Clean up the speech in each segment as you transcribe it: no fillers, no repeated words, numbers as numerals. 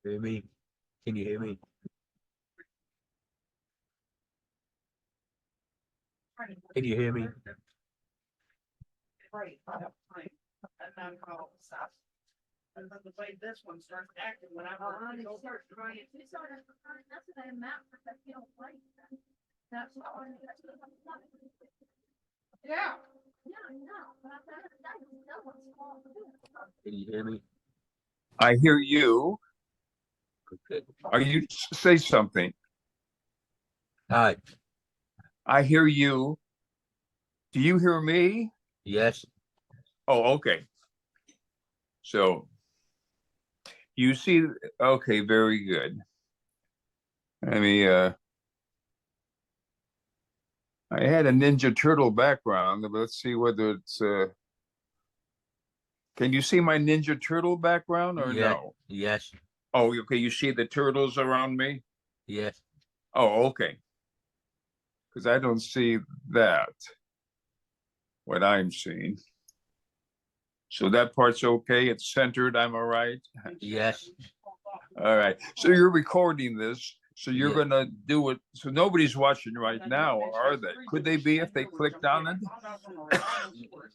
Hear me? Can you hear me? Can you hear me? Right, and then call stuff. And then the way this one starts acting when I'm trying. That's what I meant, because you don't like that. That's what I. Yeah. Yeah, I know, but that was small too. Can you hear me? I hear you. Okay. Are you say something? Hi. I hear you. Do you hear me? Yes. Oh, okay. So you see, okay, very good. I had a Ninja Turtle background, but let's see whether it's can you see my Ninja Turtle background or Yeah. no? Yes. Oh, okay, you see the turtles around me? Yes. Oh, okay. Because I don't see that, what I'm seeing. So that part's okay, it's centered, am I right? Yes. All right, so you're recording this, so you're Yeah. gonna do it, so nobody's watching right now, are they? Could they be if they clicked on it?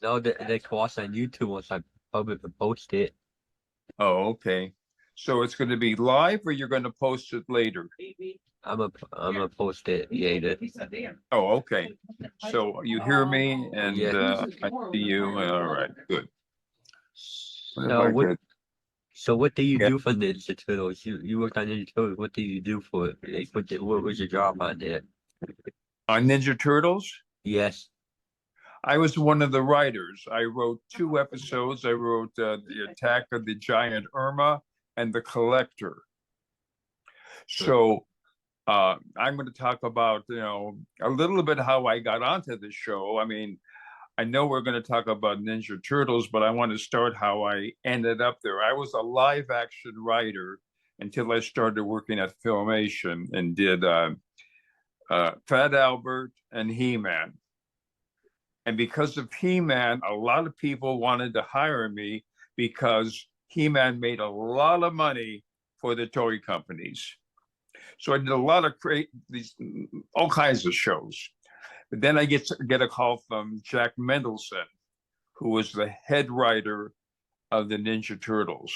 No, they can watch on YouTube once I publish and post it. Oh, okay. So it's gonna be live or you're gonna post it later? I'm gonna post it later. Oh, okay. So you hear me and Yeah. I see you, all right, good. What if So I what? could- So what do you Yeah. do for Ninja Turtles? You worked on Ninja Turtles. What do you do for it? Like, what was your job on there? On Ninja Turtles? Yes. I was one of the writers. I wrote 2 episodes. I wrote The Attack of the Giant Irma and The Collector. So I'm going to talk about, a little bit how I got onto the show. I mean, I know we're going to talk about Ninja Turtles, but I want to start how I ended up there. I was a live action writer until I started working at Filmation and did Fat Albert and He-Man. And because of He-Man, a lot of people wanted to hire me because He-Man made a lot of money for the toy companies. So I did a lot of all kinds of shows. But then I get a call from Jack Mendelson, who was the head writer of the Ninja Turtles.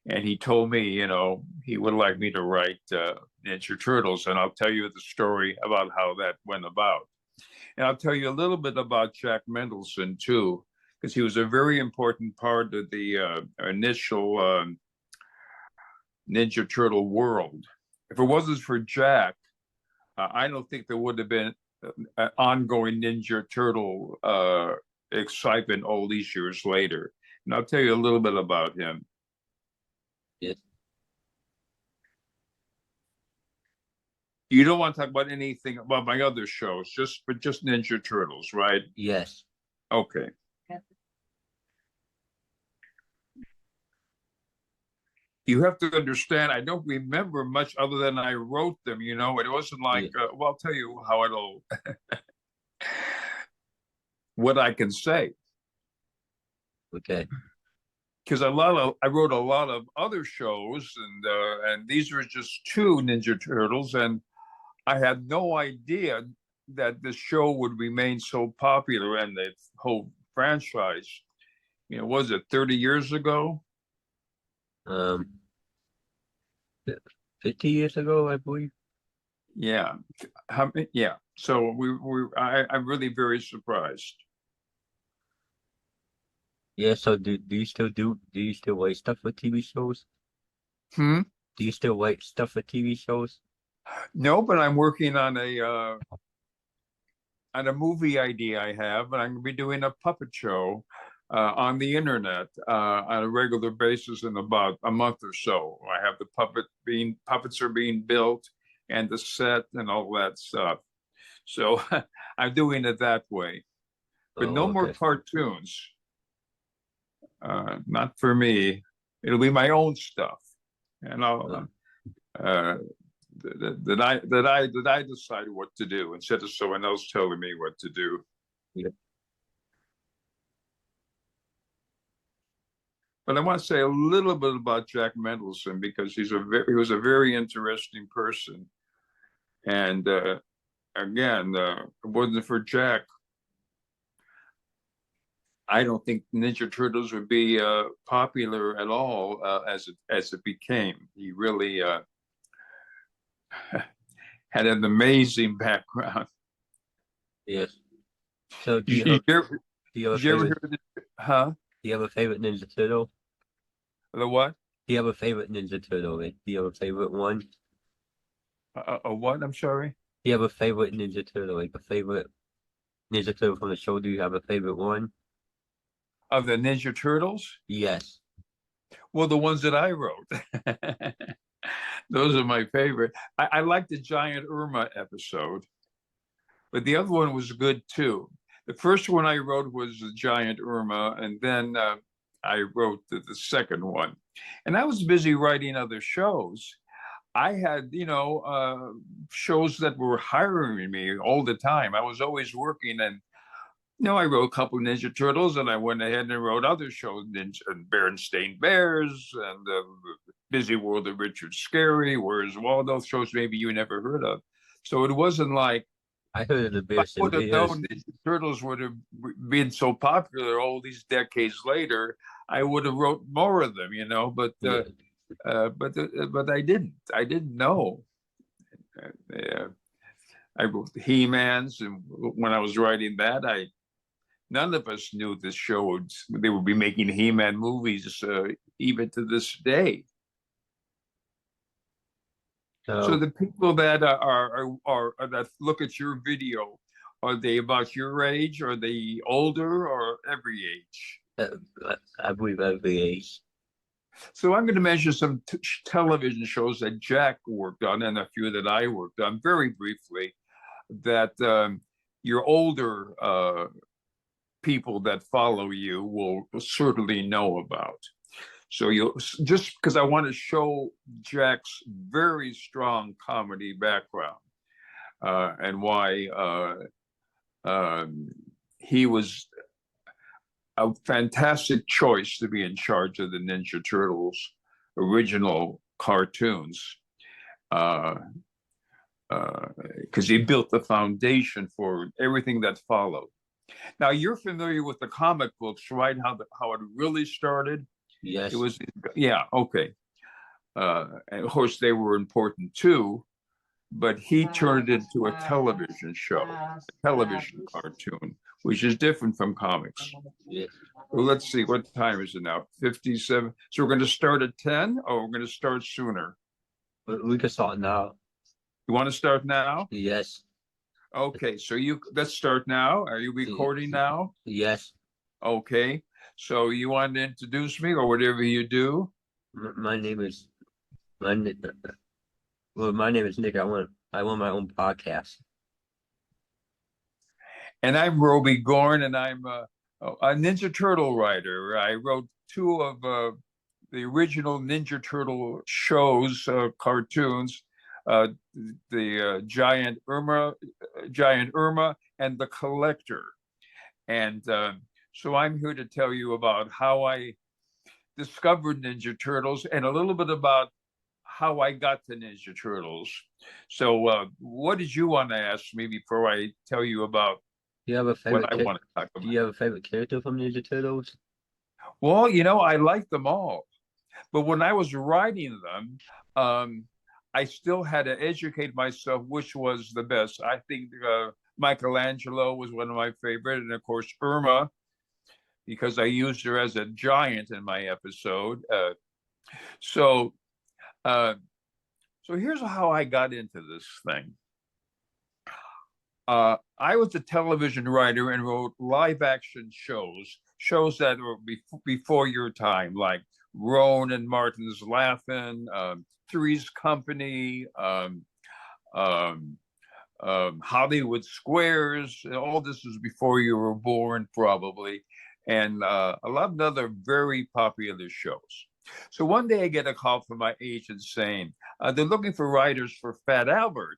And he told me, he would like me to write Ninja Turtles. And I'll tell you the story about how that went about. And I'll tell you a little bit about Jack Mendelson too, because he was a very important part of the initial Ninja Turtle world. If it wasn't for Jack, I don't think there would have been an ongoing Ninja Turtle excitement all these years later. And I'll tell you a little bit about him. Yes. You don't want to talk about anything about my other shows, just Ninja Turtles, right? Yes. Okay. You have to understand, I don't remember much other than I wrote them, it wasn't like, well, I'll tell you how it'll, what I can say. Okay. Because I wrote a lot of other shows, and these were just 2 Ninja Turtles, and I had no idea that the show would remain so popular and the whole franchise. Was it 30 years ago? 50 years ago, I believe. Yeah. Yeah. So I'm really very surprised. Yeah. So do you still write stuff for TV shows? Hmm? Do you still write stuff for TV shows? No, but I'm working on a movie idea I have, and I'm going to be doing a puppet show on the internet on a regular basis in about a month or so. I have the puppets are being built and the set and all that stuff. So I'm doing it that way. But no more cartoons. Not for me. It'll be my own stuff. And I'll that I decide what to do instead of someone else telling me what to do. Yeah. But I want to say a little bit about Jack Mendelsohn because he was a very interesting person. And again, if it wasn't for Jack, I don't think Ninja Turtles would be popular at all as it became. He really had an amazing background. Yes. So do Did you you have, ever, do you have a did you ever favorite? hear this? Huh? Do you have a favorite Ninja Turtle? The what? Do you have a favorite Ninja Turtle? Do you have a favorite one? A what? I'm sorry. Do you have a favorite Ninja Turtle? Like a favorite Ninja Turtle from the show? Do you have a favorite one? Of the Ninja Turtles? Yes. Well, the ones that I wrote. Those are my favorite. I like the Giant Irma episode, but the other one was good too. The first one I wrote was the Giant Irma, and then I wrote the second one. And I was busy writing other shows. I had, shows that were hiring me all the time. I was always working, and I wrote a couple of Ninja Turtles, and I went ahead and wrote other shows, Berenstain Bears, and Busy World of Richard Scarry, Where's Waldo, shows maybe you never heard of. So it wasn't like I heard of the I Berenstain would have Bears. known Ninja Turtles would have been so popular all these decades later. I would have wrote more of them, but Yeah. but I didn't. I didn't know. I wrote the He-Mans, and when I was writing that, none of us knew this show they would be making He-Man movies even to this day. So the people that are that look at your video, are they about your age? Are they older or every age? I believe every age. So I'm going to mention some television shows that Jack worked on and a few that I worked on very briefly that your older people that follow you will certainly know about. So just because I want to show Jack's very strong comedy background and why he was a fantastic choice to be in charge of the Ninja Turtles original cartoons, because he built the foundation for everything that followed. Now you're familiar with the comic books, right? How it really started. Yes. It was, yeah, okay. And of course, they were important too, but he turned it into a television show, a television cartoon, which is different from comics. Yes. Well, let's see, what time is it now? 57. So we're going to start at 10 or we're going to start sooner? We can start now. You want to start now? Yes. Okay, so let's start now. Are you recording now? Yes. Okay. So you want to introduce me or whatever you do? My name is Nick. I want my own podcast. And I'm Rowby Goren, and I'm a Ninja Turtle writer. I wrote two of the original Ninja Turtle shows, cartoons, the Giant Irma, and the Collector. And so I'm here to tell you about how I discovered Ninja Turtles and a little bit about how I got to Ninja Turtles. So what did you want to ask me before I tell you about Do you have a favorite? what I want to talk about? Do you have a favorite character from Ninja Turtles? Well, I like them all. But when I was writing them, I still had to educate myself which was the best. I think Michelangelo was one of my favorite, and of course Irma, because I used her as a giant in my episode. So here's how I got into this thing. I was a television writer and wrote live action shows that were before your time, like Roan and Martin's Laugh-In, Three's Company, Hollywood Squares. All this was before you were born, probably, and a lot of other very popular shows. So one day I get a call from my agent saying, they're looking for writers for Fat Albert.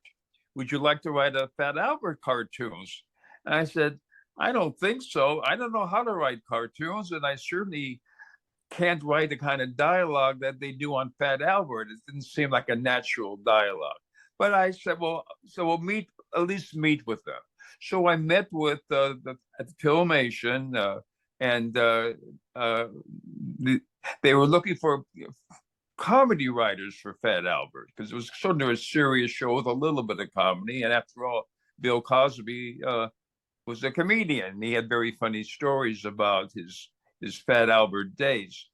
Would you like to write a Fat Albert cartoons? And I said, I don't think so. I don't know how to write cartoons, and I certainly can't write the kind of dialogue that they do on Fat Albert. It didn't seem like a natural dialogue. But I said, well, so we'll meet, at least meet with them. So I met with at the Filmation, and they were looking for comedy writers for Fat Albert, because it was sort of a serious show with a little bit of comedy. And after all, Bill Cosby was a comedian. He had very funny stories about his Fat Albert days.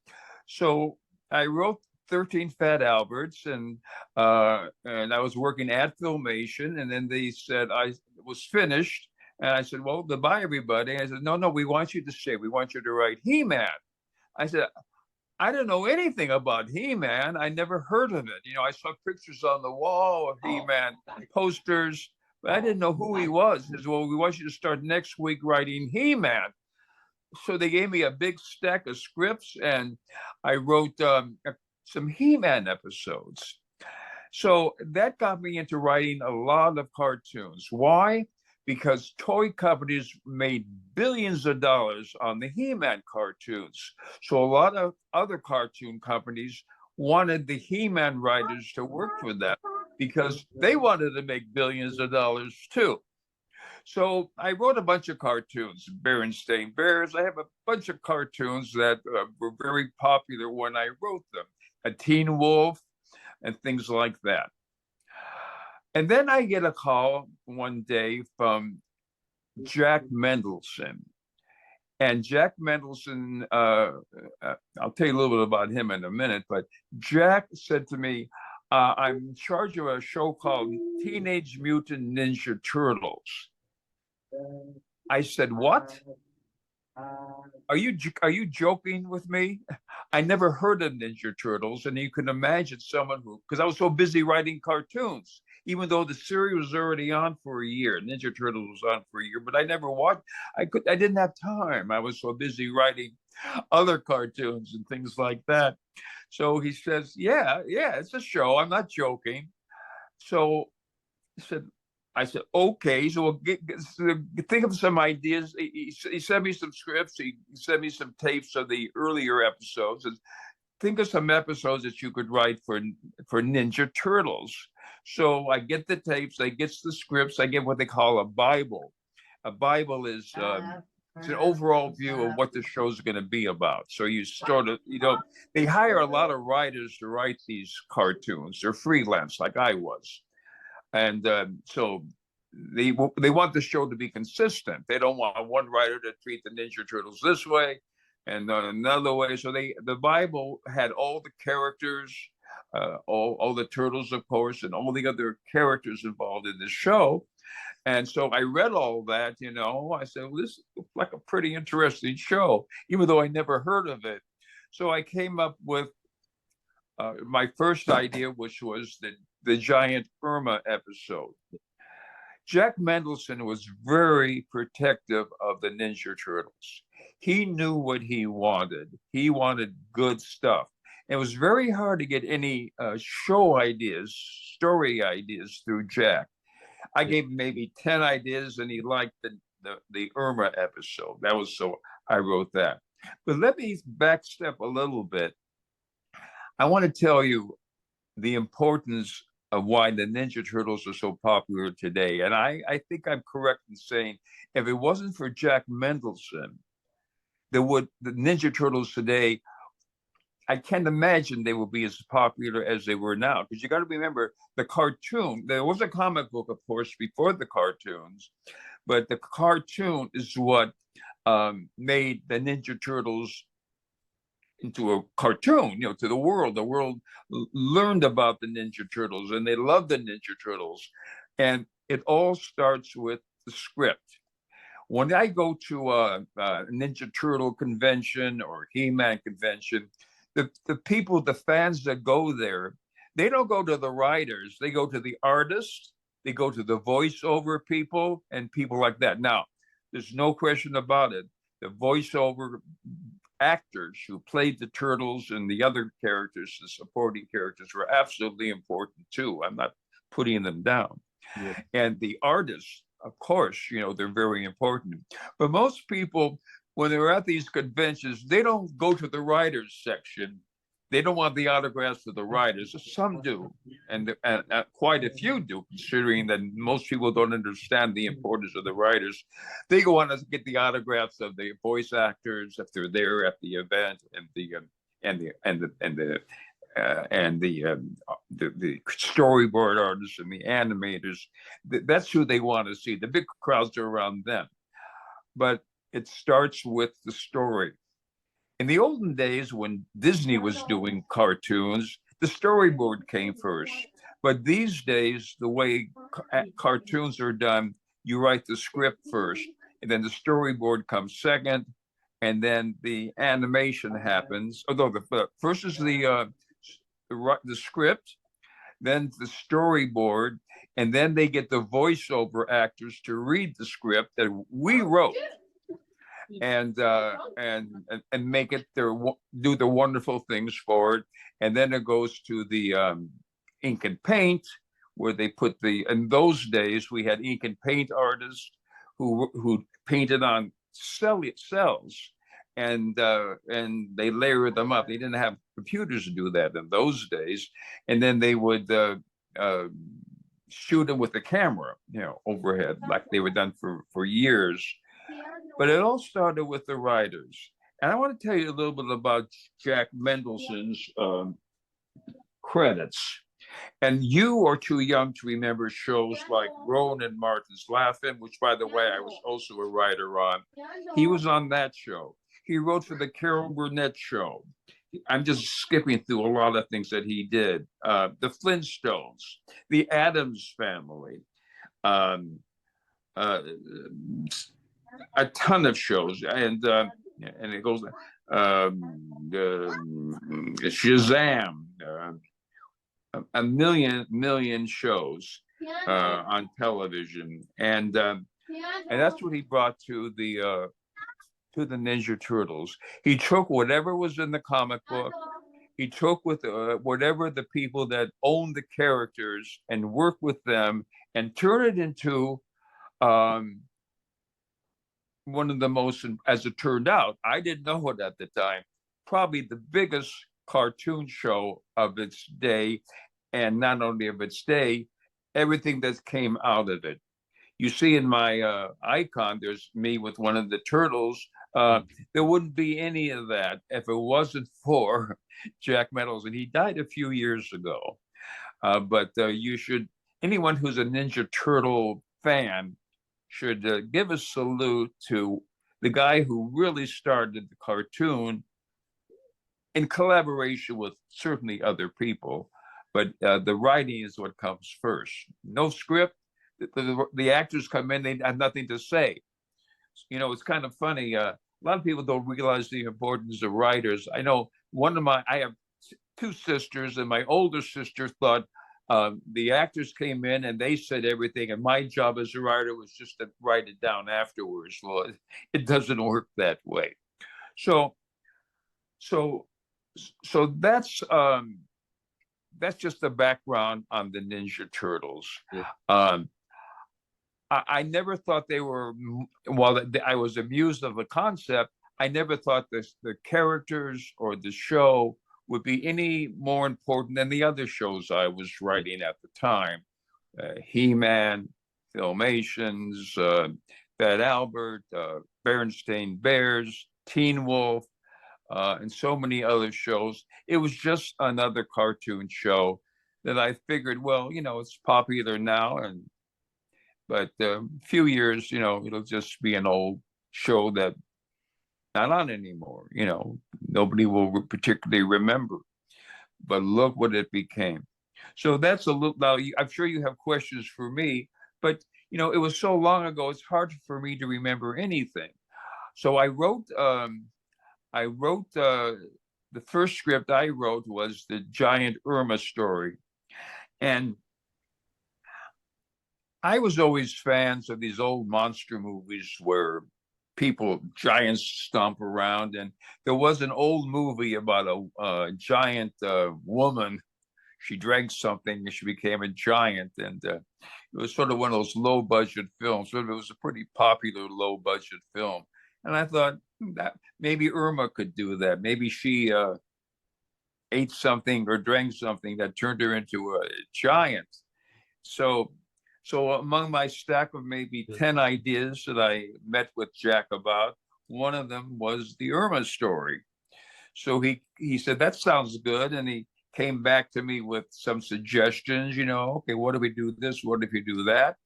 So I wrote 13 Fat Alberts, and I was working at Filmation, and then they said I was finished, and I said, well, goodbye, everybody. I said, no, we want you to stay. We want you to write He-Man. I said, I don't know anything about He-Man. I never heard of it. You know, I saw pictures on the wall of He-Man, posters, but I didn't know who he was. He said, well, we want you to start next week writing He-Man. So they gave me a big stack of scripts, and I wrote some He-Man episodes. So that got me into writing a lot of cartoons. Why? Because toy companies made billions of dollars on the He-Man cartoons. So a lot of other cartoon companies wanted the He-Man writers to work for them because they wanted to make billions of dollars too. So I wrote a bunch of cartoons, Berenstain Bears. I have a bunch of cartoons that were very popular when I wrote them, a Teen Wolf and things like that. And then I get a call one day from Jack Mendelson. And Jack Mendelson, I'll tell you a little bit about him in a minute, but Jack said to me, I'm in charge of a show called Teenage Mutant Ninja Turtles. I said, what? Are you joking with me? I never heard of Ninja Turtles, and you can imagine someone who, because I was so busy writing cartoons, even though the series was already on for a year. Ninja Turtles was on for a year, but I never watched. I didn't have time. I was so busy writing other cartoons and things like that. So he says, yeah, it's a show. I'm not joking. So I said, okay, so we'll think of some ideas. He sent me some scripts. He sent me some tapes of the earlier episodes. And think of some episodes that you could write for Ninja Turtles. So I get the tapes, I get the scripts, I get what they call a Bible. A Bible is it's an overall view of what the show is going to be about. So you sort of, they hire a lot of writers to write these cartoons. They're freelance, like I was. And so they want the show to be consistent. They don't want one writer to treat the Ninja Turtles this way and another way. So the Bible had all the characters, all the turtles, of course, and all the other characters involved in the show. And so I read all that, I said, well, this looks like a pretty interesting show, even though I never heard of it. So I came up with my first idea, which was the giant Irma episode. Jack Mendelson was very protective of the Ninja Turtles. He knew what he wanted. He wanted good stuff. It was very hard to get any show ideas, story ideas through Jack. I gave him maybe 10 ideas, and he liked the Irma episode. That was so I wrote that. But let me backstep a little bit. I want to tell you the importance of why the Ninja Turtles are so popular today. And I think I'm correct in saying, if it wasn't for Jack Mendelson, the Ninja Turtles today, I can't imagine they would be as popular as they were now. Because you got to remember, the cartoon, there was a comic book, of course, before the cartoons, but the cartoon is what made the Ninja Turtles into a cartoon, to the world. The world learned about the Ninja Turtles, and they loved the Ninja Turtles. And it all starts with the script. When I go to a Ninja Turtle convention or He-Man convention, the people, the fans that go there, they don't go to the writers. They go to the artists. They go to the voiceover people and people like that. Now, there's no question about it. The voiceover actors who played the turtles and the other characters, the supporting characters, were absolutely important too. I'm not putting them down. Yeah. And the artists, of course, they're very important. But most people, when they're at these conventions, they don't go to the writers section. They don't want the autographs of the writers. Some do, and quite a few do, considering that most people don't understand the importance of the writers. They go on to get the autographs of the voice actors if they're there at the event, and the storyboard artists and the animators. That's who they want to see. The big crowds are around them, but it starts with the story. In the olden days, when Disney was doing cartoons, the storyboard came first. But these days, the way cartoons are done, you write the script first, and then the storyboard comes second, and then the animation happens. Although first is the script, then the storyboard, and then they get the voiceover actors to read the script that we wrote. And make it do the wonderful things for it, and then it goes to the ink and paint, where they put in those days we had ink and paint artists who painted on cells, and they layered them up. They didn't have computers to do that in those days, and then they would shoot them with the camera, overhead, like they were done for years. But it all started with the writers. And I want to tell you a little bit about Jack Mendelssohn's credits. And you are too young to remember shows like Rowan and Martin's Laugh-In, which, by the way, I was also a writer on. He was on that show. He wrote for the Carol Burnett Show. I'm just skipping through a lot of things that he did. The Flintstones, the Addams Family, a ton of shows, and it goes Shazam, a million shows on television, and that's what he brought to the Ninja Turtles. He took whatever was in the comic book. He took with whatever the people that owned the characters and worked with them and turned it into one of the most, as it turned out, I didn't know it at the time, probably the biggest cartoon show of its day, and not only of its day, everything that came out of it. You see in my icon, there's me with one of the turtles. There wouldn't be any of that if it wasn't for Jack Mendelssohn. He died a few years ago, but anyone who's a Ninja Turtle fan should give a salute to the guy who really started the cartoon in collaboration with certainly other people, but the writing is what comes first. No script. The actors come in, they have nothing to say. It's kind of funny. A lot of people don't realize the importance of writers. I know I have two sisters, and my older sister thought the actors came in and they said everything, and my job as a writer was just to write it down afterwards. Well, it doesn't work that way. So that's just the background on the Ninja Turtles. Yeah. I never thought they were, while I was amused of the concept, I never thought the characters or the show would be any more important than the other shows I was writing at the time. He-Man, Filmations, Fat Albert, Berenstain Bears, Teen Wolf, and so many other shows. It was just another cartoon show that I figured, well, it's popular now, but a few years, it'll just be an old show that not on anymore. Nobody will particularly remember. But look what it became. So that's a little. Now, I'm sure you have questions for me, but it was so long ago. It's hard for me to remember anything. So I wrote. The first script I wrote was the Giant Irma story, and I was always fans of these old monster movies where giants stomp around. And there was an old movie about a giant woman. She drank something and she became a giant. And it was sort of one of those low budget films. It was a pretty popular low budget film. And I thought, that maybe Irma could do that. Maybe she ate something or drank something that turned her into a giant. So, so among my stack of maybe 10 ideas that I met with Jack about, one of them was the Irma story. So he said, that sounds good. And he came back to me with some suggestions, okay, what if we do this? What if you do that?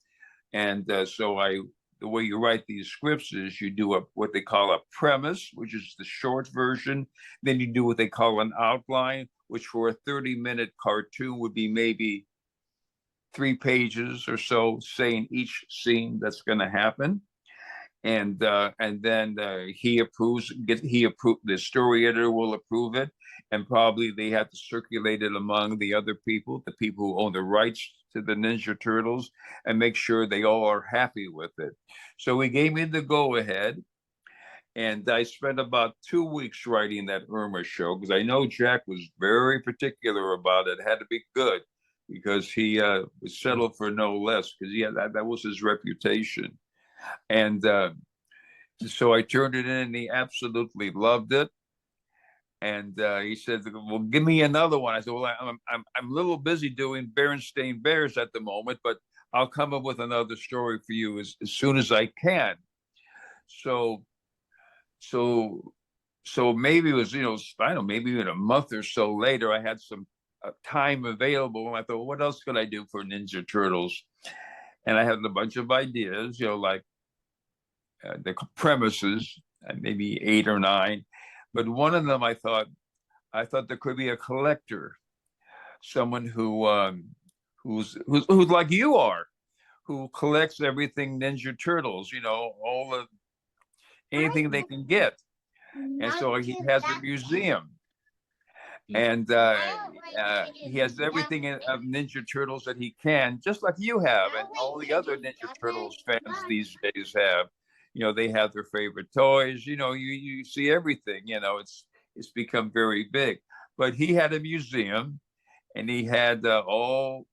And the way you write these scripts is you do what they call a premise, which is the short version. Then you do what they call an outline, which for a 30-minute cartoon would be maybe 3 pages or so, saying each scene that's going to happen. And then he approves. The story editor will approve it, and probably they have to circulate it among the other people, the people who own the rights to the Ninja Turtles, and make sure they all are happy with it. So he gave me the go ahead, and I spent about 2 weeks writing that Irma show because I know Jack was very particular about it. It had to be good because he was settled for no less because that was his reputation. And so I turned it in, and he absolutely loved it. And he said, "Well, give me another one." I said, "Well, I'm a little busy doing Berenstain Bears at the moment, but I'll come up with another story for you as soon as I can." So maybe it was, I don't know, maybe in a month or so later, I had some time available, and I thought, well, what else could I do for Ninja Turtles? And I had a bunch of ideas, like the premises, maybe 8 or 9, but one of them I thought there could be a collector, someone who's like you are, who collects everything Ninja Turtles, all the anything they can get, and so he has a museum, and he has everything of Ninja Turtles that he can, just like you have, and all the other Ninja Turtles fans these days have. They have their favorite toys. You see everything. It's become very big. But he had a museum, and he had all.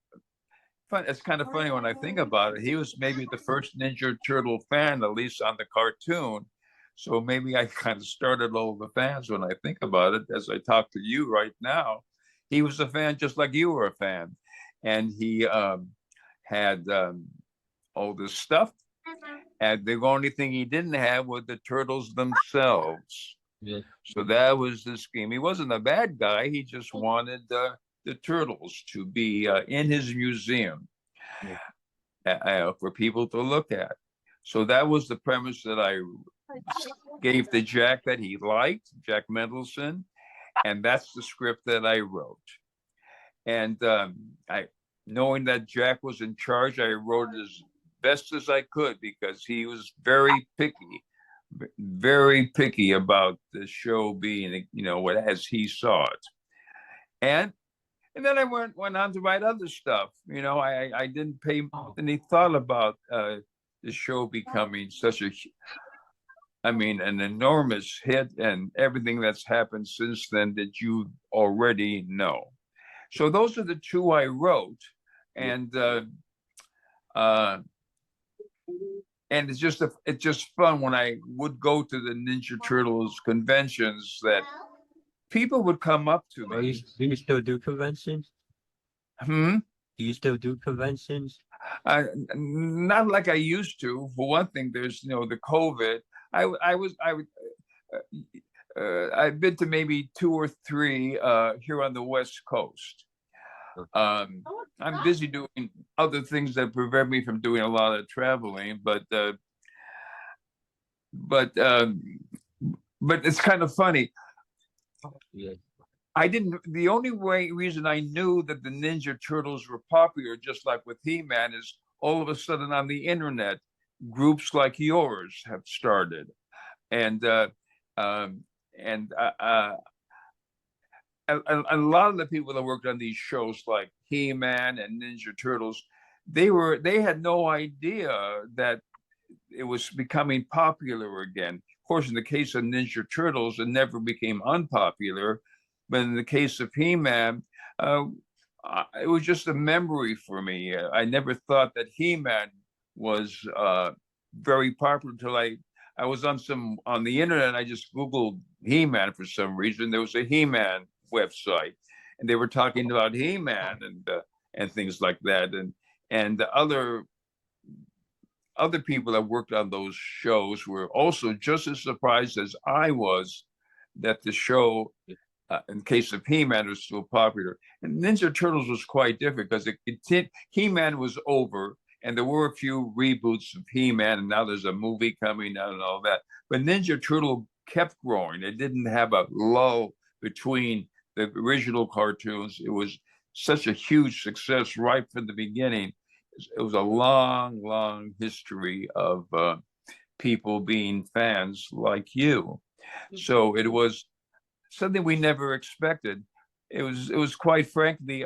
Fun. It's kind of funny when I think about it. He was maybe the first Ninja Turtle fan, at least on the cartoon. So maybe I kind of started all the fans when I think about it. As I talk to you right now, he was a fan just like you were a fan, and he had all this stuff. And the only thing he didn't have were the turtles themselves. Yeah. So that was the scheme. He wasn't a bad guy. He just wanted the turtles to be in his museum for people to look at. So that was the premise that I gave to Jack that he liked, Jack Mendelson. And that's the script that I wrote. And knowing that Jack was in charge, I wrote it as best as I could because he was very picky about the show being, as he saw it. And then I went on to write other stuff. I didn't pay any thought about the show becoming such an enormous hit and everything that's happened since then that you already know. So those are the 2 I wrote, and it's just fun when I would go to the Ninja Turtles conventions that people would come up to me. Do you still do conventions? Do you still do conventions? Not like I used to. For one thing, there's the COVID. I've been to maybe 2 or 3 here on the West Coast. I'm busy doing other things that prevent me from doing a lot of traveling, but it's kind of funny. Yeah. The only reason I knew that the Ninja Turtles were popular, just like with He-Man, is all of a sudden on the internet, groups like yours have started, and a lot of the people that worked on these shows, like He-Man and Ninja Turtles, they had no idea that it was becoming popular again. Of course, in the case of Ninja Turtles, it never became unpopular. But in the case of He-Man, it was just a memory for me. I never thought that He-Man was very popular until I I was on the internet. I just Googled He-Man for some reason. There was a He-Man website, and they were talking about He-Man and things like that. And the other people that worked on those shows were also just as surprised as I was that the show, in case of He-Man, was so popular. And Ninja Turtles was quite different because He-Man was over, and there were a few reboots of He-Man, and now there's a movie coming out and all that. But Ninja Turtle kept growing. It didn't have a lull between the original cartoons. It was such a huge success right from the beginning. It was a long, long history of people being fans like you. So it was something we never expected. It was quite frankly,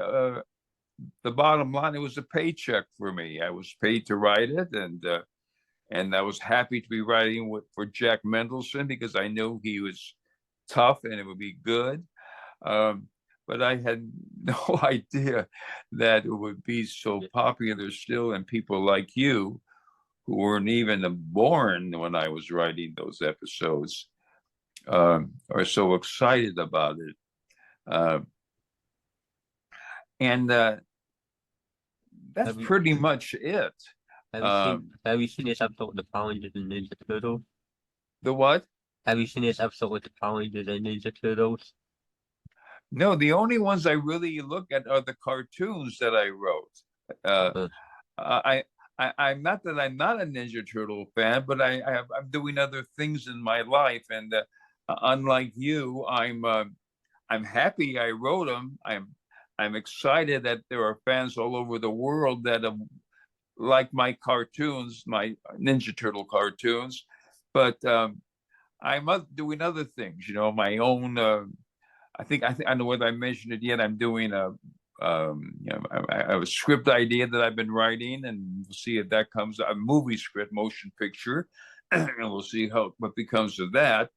the bottom line, it was a paycheck for me. I was paid to write it, and I was happy to be writing for Jack Mendelson because I knew he was tough and it would be good. But I had no idea that it would be so popular still, and people like you who weren't even born when I was writing those episodes are so excited about it. And that's pretty much it. Have you seen this episode with the Power Rangers and Ninja Turtles? The what? Have you seen this episode with the Power Rangers and Ninja Turtles? No, the only ones I really look at are the cartoons that I wrote. I'm not that I'm not a Ninja Turtle fan, but I'm doing other things in my life, and unlike you, I'm happy I wrote them. I'm excited that there are fans all over the world that like my cartoons, my Ninja Turtle cartoons, but I'm doing other things. You know, my own. I think I know whether I mentioned it yet. I'm doing I have a script idea that I've been writing, and we'll see if that comes a movie script, motion picture, and we'll see what becomes of that.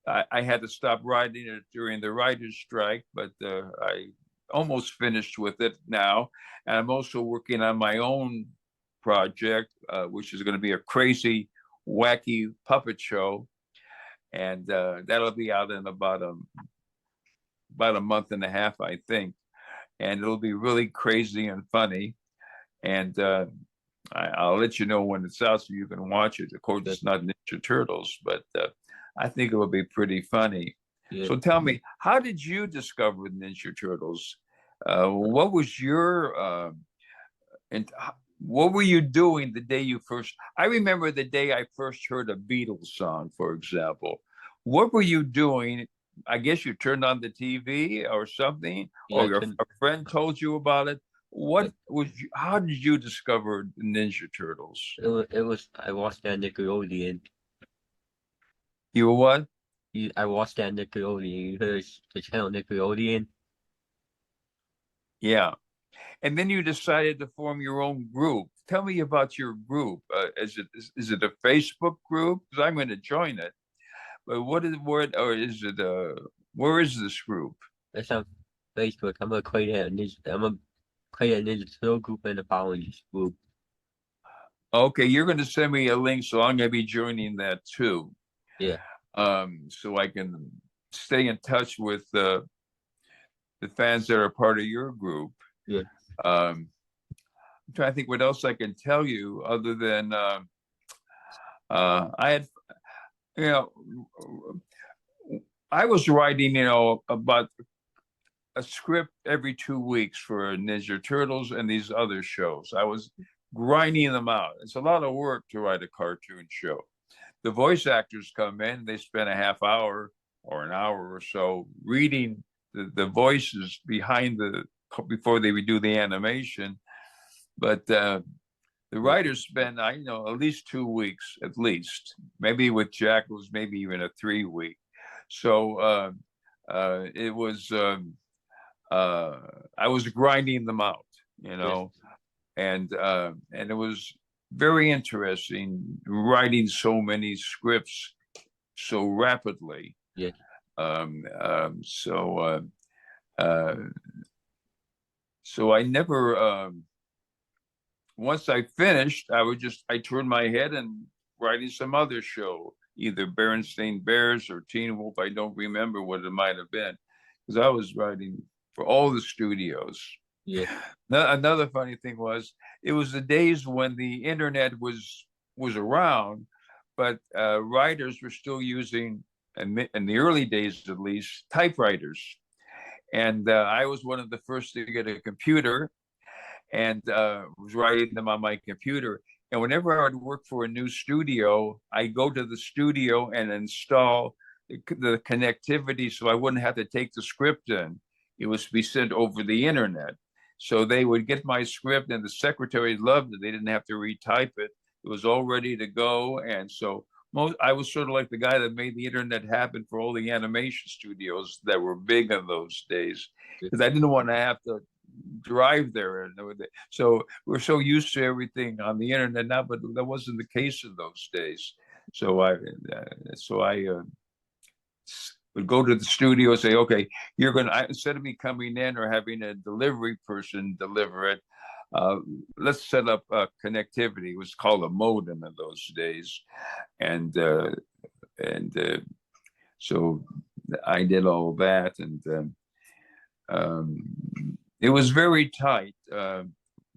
I had to stop writing it during the writer's strike, but I almost finished with it now, and I'm also working on my own project, which is going to be a crazy, wacky puppet show, and that'll be out in about a month and a half, I think, and it'll be really crazy and funny. And I'll let you know when it's out so you can watch it. Of course, it's not Ninja Turtles, but I think it will be pretty funny. Yeah. So tell me, how did you discover Ninja Turtles? What was your and what were you doing the day you first? I remember the day I first heard a Beatles song, for example. What were you doing? I guess you turned on the TV or something, or a friend told you about it. What was? How did you discover Ninja Turtles? It was I watched that Nickelodeon. You were what? I watched that Nickelodeon. You heard the channel Nickelodeon. Yeah, and then you decided to form your own group. Tell me about your group. Is it a Facebook group? Because I'm going to join it. But where is it? Where is this group? It's on Facebook. I'm gonna create a Ninja Turtle group and a Power Rangers group. Okay, you're going to send me a link, so I'm going to be joining that too. Yeah. So I can stay in touch with the fans that are part of your group. Yeah. I'm trying to think what else I can tell you other than I had. I was writing, about a script every 2 weeks for Ninja Turtles and these other shows. I was grinding them out. It's a lot of work to write a cartoon show. The voice actors come in, they spend a half hour or an hour or so reading the voices before they do the animation. But the writers spend, at least 2 weeks, at least. Maybe with Jack, it was maybe even a 3 week. So it was, I was grinding them out, and it was very interesting writing so many scripts so rapidly. Yeah. So I never. Once I finished, I turned my head and writing some other show, either Berenstain Bears or Teen Wolf. I don't remember what it might have been, because I was writing for all the studios. Yeah. Another funny thing was, it was the days when the internet was around, but writers were still using, in the early days at least, typewriters. And I was one of the first to get a computer, and was writing them on my computer. And whenever I would work for a new studio, I go to the studio and install the connectivity so I wouldn't have to take the script in. It was to be sent over the internet. So they would get my script, and the secretary loved it. They didn't have to retype it. It was all ready to go. And so I was sort of like the guy that made the internet happen for all the animation studios that were big in those days, because I didn't want to have to drive there. So we're so used to everything on the internet now, but that wasn't the case in those days. So I would go to the studio and say, okay, you're going to, instead of me coming in or having a delivery person deliver it, let's set up connectivity. It was called a modem in those days. And so I did all that. And it was very tight,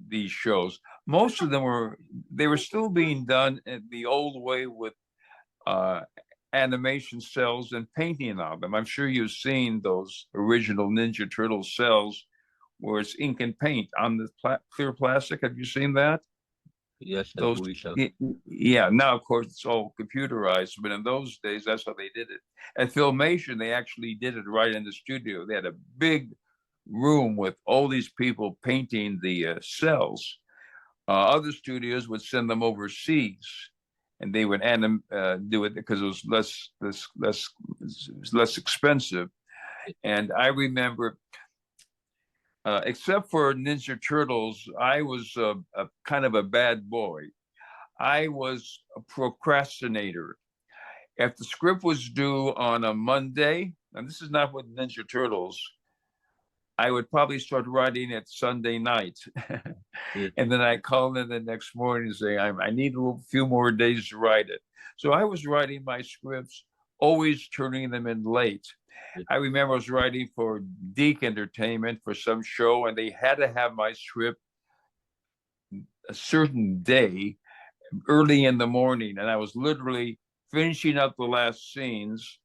these shows. Most of them were still being done in the old way with animation cells and painting on them. I'm sure you've seen those original Ninja Turtle cells where it's ink and paint on the clear plastic. Have you seen that? Yes, I Those, believe so. yeah, now of course it's all computerized, but in those days that's how they did it. At Filmation, they actually did it right in the studio. They had a big room with all these people painting the cells. Other studios would send them overseas, and they would do it because it was less expensive. And I remember, except for Ninja Turtles, I was a kind of a bad boy. I was a procrastinator. If the script was due on a Monday, and this is not with Ninja Turtles, I would probably start writing it Sunday night. And then I call in the next morning and say, I need a few more days to write it. So I was writing my scripts, always turning them in late. I remember I was writing for Deke Entertainment for some show, and they had to have my script a certain day, early in the morning. And I was literally finishing up the last scenes,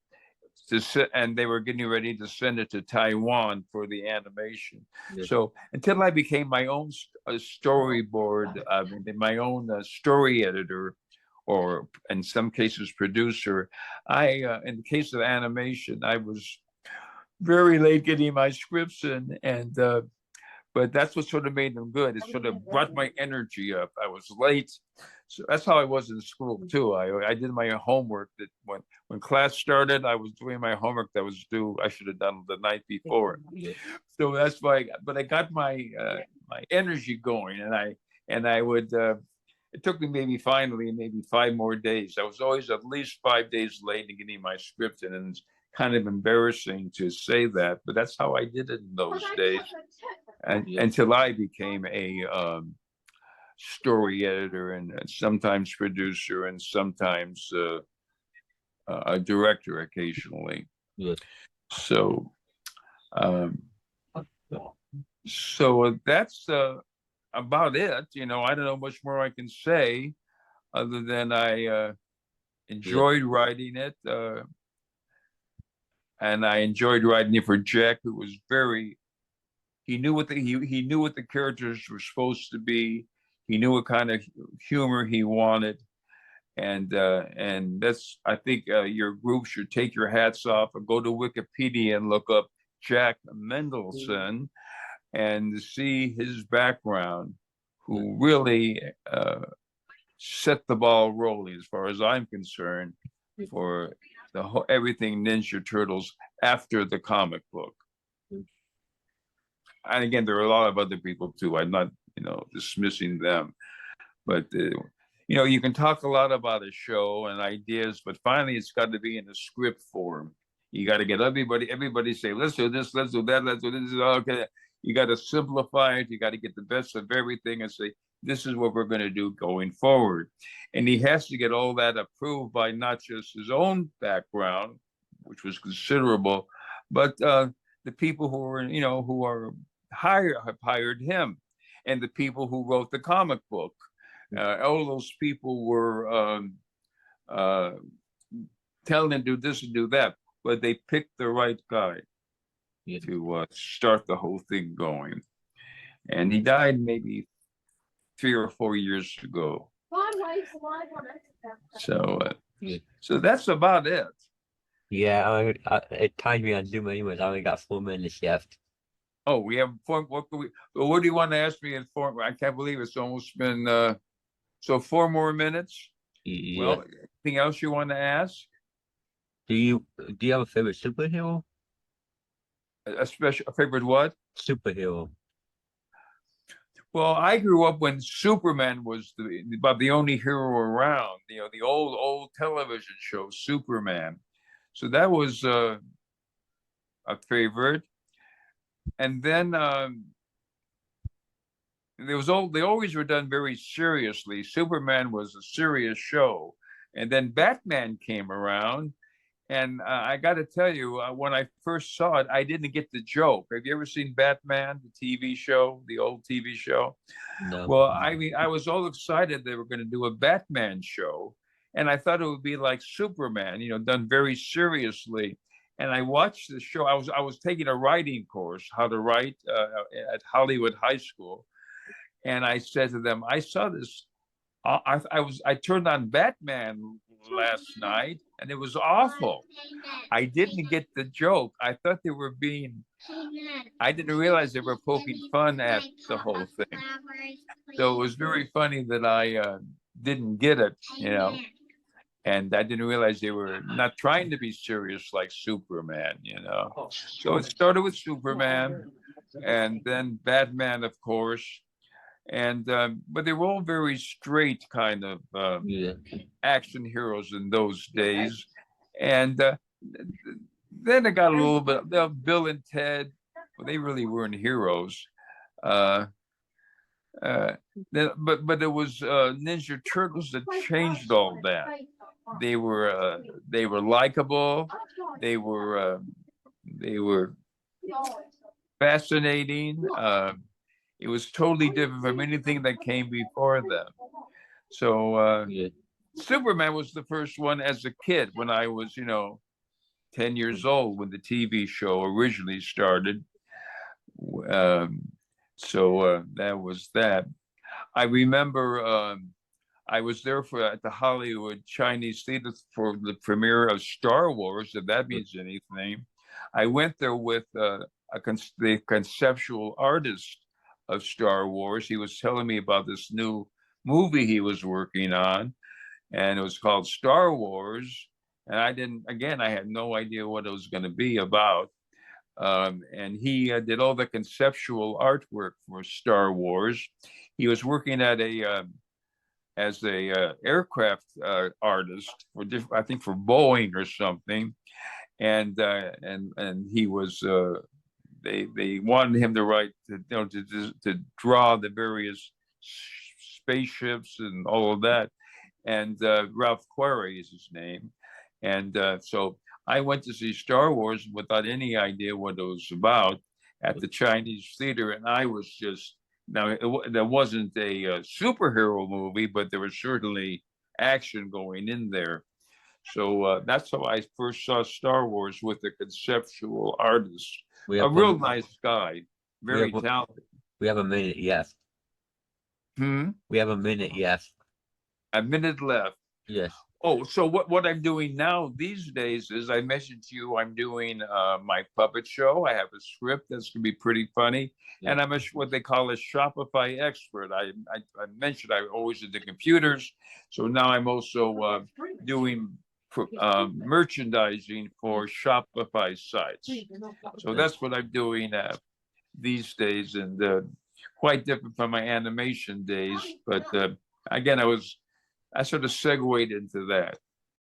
and they were getting ready to send it to Taiwan for the animation. Yeah. So until I became my own storyboard, my own story editor, or in some cases producer, in the case of animation, I was very late getting my scripts in, and but that's what sort of made them good. It sort of brought my energy up. I was late. So that's how I was in school too. I did my homework. That when class started, I was doing my homework that was due. I should have done the night before. So that's why. But I got my my energy going, and I would. It took me maybe 5 more days. I was always at least 5 days late in getting my script in, and it's kind of embarrassing to say that, but that's how I did it in those days, until I became a story editor and sometimes producer and sometimes a director occasionally. Yes. So that's about it. You know, I don't know much more I can say other than I enjoyed writing it. And I enjoyed writing it for Jack, who was he knew what the characters were supposed to be. He knew what kind of humor he wanted. And that's, I think your group should take your hats off and go to Wikipedia and look up Jack Mendelson and see his background, who really set the ball rolling, as far as I'm concerned, for everything Ninja Turtles after the comic book. And again, there are a lot of other people too. I'm not, dismissing them, but you can talk a lot about a show and ideas, but finally it's got to be in a script form. You got to get everybody say, let's do this, let's do that, let's do this. Okay, you got to simplify it. You got to get the best of everything and say, this is what we're going to do going forward. And he has to get all that approved by not just his own background, which was considerable, but the people who were, who are have hired him, and the people who wrote the comic book. All those people were telling him do this and do that, but they picked the right guy to start the whole thing going. And he died maybe 3 or 4 years ago. So, so that's about it. Yeah, it timed me on Zoom anyways. I only got 4 minutes left. Oh, we have what do you want to ask me in 4? I can't believe it's almost been so 4 more minutes. Yeah. Well, anything else you want to ask? Do you have a favorite superhero? A favorite what? Superhero. Well, I grew up when Superman was about the only hero around. The old television show Superman. So that was a favorite. And then they always were done very seriously. Superman was a serious show, and then Batman came around, and I got to tell you, when I first saw it, I didn't get the joke. Have you ever seen Batman, the TV show, the old TV show? No. Well, I mean, I was all excited they were going to do a Batman show, and I thought it would be like Superman, done very seriously. And I watched the show. I was taking a writing course, how to write at Hollywood High School, and I said to them, I saw this. I turned on Batman last night, and it was awful. I didn't get the joke. I thought they were I didn't realize they were poking fun at the whole thing. So it was very funny that I didn't get it, and I didn't realize they were not trying to be serious like Superman, So it started with Superman, and then Batman, of course. And but they were all very straight kind of action heroes in those days. And then it got a little bit Bill and Ted, well, they really weren't heroes. But it was Ninja Turtles that changed all that. They were likable. They were fascinating. It was totally different from anything that came before them. So Superman was the first one as a kid when I was, 10 years old when the TV show originally started. So that was that. I remember I was there at the Hollywood Chinese Theater for the premiere of Star Wars, if that means anything. I went there with the conceptual artist of Star Wars. He was telling me about this new movie he was working on, and it was called Star Wars. And I had no idea what it was going to be about. And he did all the conceptual artwork for Star Wars. He was working at as a aircraft artist for I think for Boeing or something, and he was they wanted him to write to draw the various spaceships and all of that, and Ralph Query is his name, and so I went to see Star Wars without any idea what it was about at the Chinese theater, and I was just there wasn't a superhero movie, but there was certainly action going in there. So that's how I first saw Star Wars, with a conceptual artist, a real nice guy, very talented. We have a minute, yes. We have a minute, yes. A minute left. Yes. Oh, so what I'm doing now these days is, I mentioned to you, I'm doing my puppet show. I have a script that's going to be pretty funny. Yeah. And I'm what they call a Shopify expert. I mentioned I always did the computers. So now I'm also doing merchandising for Shopify sites. So that's what I'm doing these days, and quite different from my animation days. But again, I sort of segued into that.